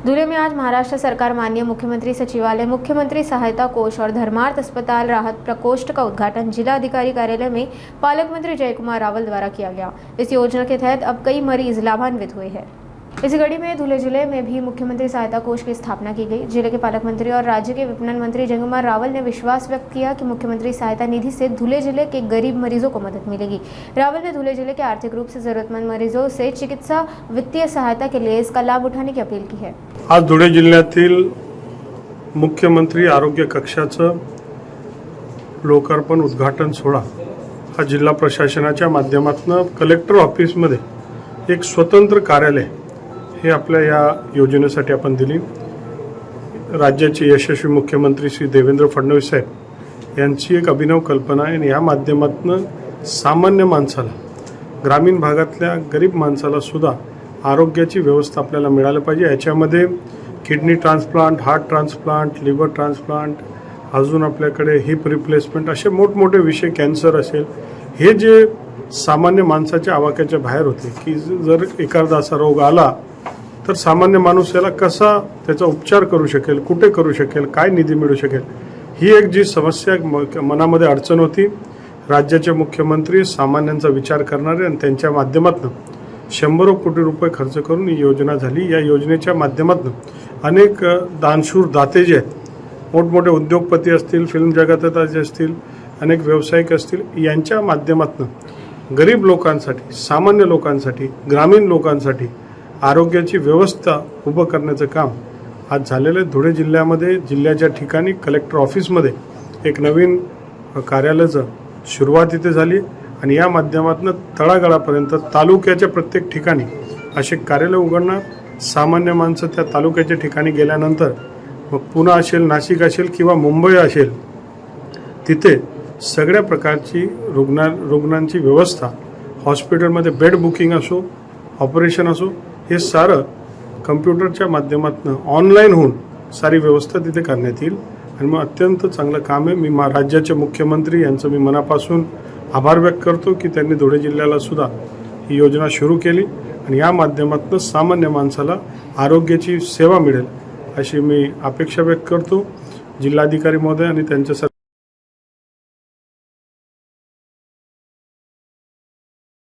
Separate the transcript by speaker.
Speaker 1: धुले में आज महाराष्ट्र सरकार माननीय मुख्यमंत्री सचिवालय, मुख्यमंत्री सहायता कोष और धर्मार्थ अस्पताल राहत प्रकोष्ठ का उद्घाटन जिला अधिकारी कार्यालय में पालक मंत्री जयकुमार रावल द्वारा किया गया। इस योजना के तहत अब कई मरीज लाभान्वित हुए हैं। इस कड़ी में धुले जिले में भी मुख्यमंत्री सहायता कोष की स्थापना की गई। जिले के पालक मंत्री और राज्य के विपणन मंत्री जयकुमार रावल ने विश्वास व्यक्त किया कि मुख्यमंत्री सहायता निधि से धुले जिले के गरीब मरीजों को मदद मिलेगी। रावल ने धुले जिले के आर्थिक रूप से जरूरतमंद मरीजों से चिकित्सा वित्तीय सहायता के लिए इसका लाभ उठाने की अपील की है।
Speaker 2: आज धुळे जिल्ह्यातील मुख्यमंत्री आरोग्य कक्षाचं लोकार्पण उद्घाटन सोहळा हा जिल्हा प्रशासनाच्या माध्यमातून कलेक्टर ऑफिसमध्ये एक स्वतंत्र कार्यालय हे आपल्या या योजनेसाठी आपण दिली। राज्याचे यशस्वी मुख्यमंत्री श्री देवेंद्र फडणवीस साहेब यांची एक अभिनव कल्पना आहे आणि या माध्यमातून सामान्य माणसाला, ग्रामीण भागातल्या गरीब माणसाला सुद्धा आरोग्याची व्यवस्था आपल्याला मिळाली पाहिजे। याच्यामध्ये kidney transplant, heart transplant, liver transplant, अजून आपल्याकडे हिप रिप्लेसमेंट असे मोठमोठे विषय, कॅन्सर असेल, हे जे सामान्य माणसाच्या आवाक्याच्या बाहेर होते की जर एखादा असा रोग आला तर सामान्य माणूस याला कसा त्याचा उपचार करू शकेल, कुठे करू शकेल, काय निधी मिळू शकेल, ही एक जी समस्या मनामध्ये अडचण होती। राज्याचे मुख्यमंत्री सामान्यांचा विचार करणारे आणि त्यांच्या माध्यमातून 100 कोटी रुपये खर्च करून ही योजना झाली। या योजनेच्या माध्यमातून अनेक दानशूर दाते जे आहेत, मोठमोठे उद्योगपती असतील, फिल्म जगतात असतील, अनेक व्यावसायिक असतील, यांच्या माध्यमातून गरीब लोकांसाठी, सामान्य लोकांसाठी, ग्रामीण लोकांसाठी आरोग्याची व्यवस्था उभं करण्याचं काम आज झालेलं आहे। धुळे जिल्ह्यामध्ये जिल्ह्याच्या ठिकाणी कलेक्टर ऑफिसमध्ये एक नवीन कार्यालयाचं सुरुवात इथे झाली आणि या माध्यमातून तळागाळापर्यंत तालुक्याच्या प्रत्येक ठिकाणी असे कार्यालय उघडणार। सामान्य माणसं त्या तालुक्याच्या ठिकाणी गेल्यानंतर मग पुणे असेल, नाशिक असेल किंवा मुंबई असेल, तिथे सगळ्या प्रकारची रुग्णांची व्यवस्था, हॉस्पिटलमध्ये बेड बुकिंग असो, ऑपरेशन असो, हे सारं कम्प्युटरच्या माध्यमातून ऑनलाईन होऊन सारी व्यवस्था तिथे करण्यात येईल आणि मग अत्यंत चांगलं काम आहे। मी राज्याचे मुख्यमंत्री यांचं मी मनापासून आभार व्यक्त करतो की त्यांनी धुळे जिल्ह्याला सुद्धा ही योजना सुरू केली आणि या माध्यमातून सामान्य माणसाला आरोग्याची सेवा मिळेल अशी मी अपेक्षा व्यक्त करतो। जिल्हाधिकारी महोदय आणि त्यांच्या